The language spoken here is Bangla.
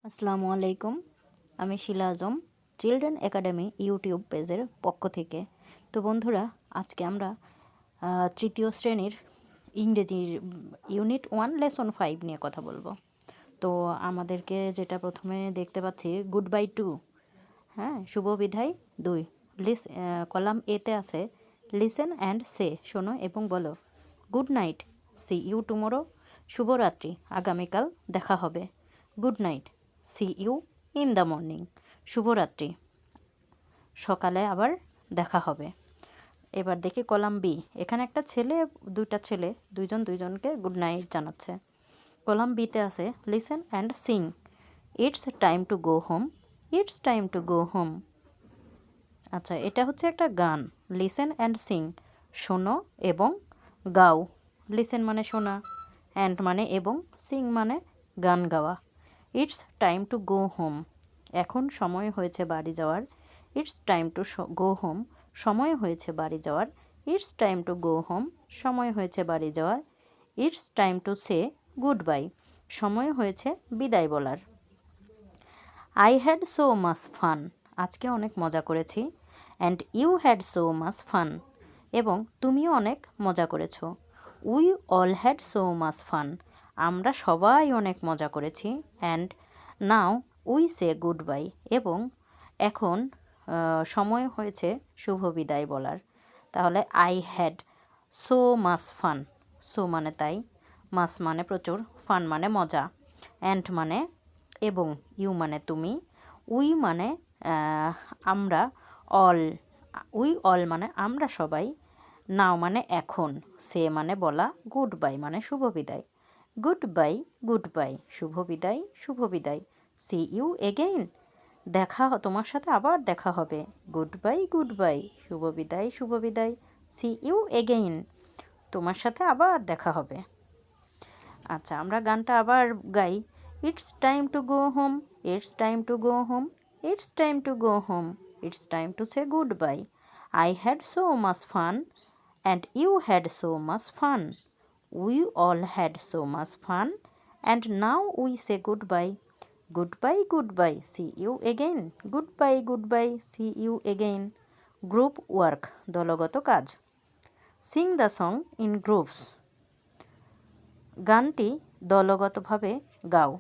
আসসালামু আলাইকুম। আমি শিলা আজম, চিলড্রেন একাডেমি ইউটিউব পেজের পক্ষ থেকে। তো বন্ধুরা, আজকে আমরা তৃতীয় শ্রেণীর ইংরেজির ইউনিট 1 লেসন 5 নিয়ে কথা বলবো। তো আমাদেরকে যেটা প্রথমে দেখতে পাচ্ছি, গুড বাই টু, হ্যাঁ, শুভ বিদায় 2। কলাম এতে আছে লিসেন অ্যান্ড সে, শোনো এবং বলো। Good night, see you tomorrow, শুভরাত্রি, আগামীকাল দেখা হবে। Good night, see you in the morning, শুভরাত্রি, সকালে আবার দেখা হবে। এবার দেখি কলাম বি, এখানে একটা ছেলে, দুইটা ছেলে, দুইজনকে গুড নাইট জানাচ্ছে। কলাম বিতে আছে listen and sing, it's time to go home, it's time to go home. আচ্ছা, এটা হচ্ছে একটা গান। লিসেন অ্যান্ড সিং, শোনো এবং গাও। লিসেন মানে শোনা, অ্যান্ড মানে এবং, সিং মানে গান গাওয়া। It's time to go home, এখন সময় হয়েছে বাড়ি যাওয়ার। It's time to go home, সময় হয়েছে বাড়ি যাওয়ার। It's time to go home, সময় হয়েছে বাড়ি যাওয়ার। It's time to say goodbye, সময় হয়েছে বিদায় বলার। I had so much fun, আজকে অনেক মজা করেছি। And you had so much fun, এবং তুমিও অনেক মজা করেছো। We all had so much fun, আমরা সবাই অনেক মজা করেছি। And now we say good bye, এবং এখন সময় হয়েছে শুভ বিদায় বলার। তাহলে I had so much fun, so মানে তাই, মাস মানে প্রচুর, ফান মানে মজা, অ্যান্ড মানে এবং, ইউ মানে তুমি, উই মানে আমরা, উই অল মানে আমরা সবাই, নাও মানে এখন, সে মানে বলা, গুড বাই মানে শুভ বিদায়। গুড বাই, গুড বাই, শুভ বিদায়, শুভ বিদায়। সি ইউ এগেইন, তোমার সাথে আবার দেখা হবে। গুড বাই, গুড বাই, শুভ বিদায়, শুভ বিদায়। সি ইউ এগেইন, তোমার সাথে আবার দেখা হবে। আচ্ছা, আমরা গানটা আবার গাই। It's time to go home, it's time to go home, it's time to go home, it's time to say good bye. I had so much fun, and you had so much fun, we all had so much fun, and now we say good bye. Good bye, good bye, C you again, good bye, good bye, C you again. Group work, দলগত কাজ। Singh the song in groups, গানটি দলগতভাবে গাও।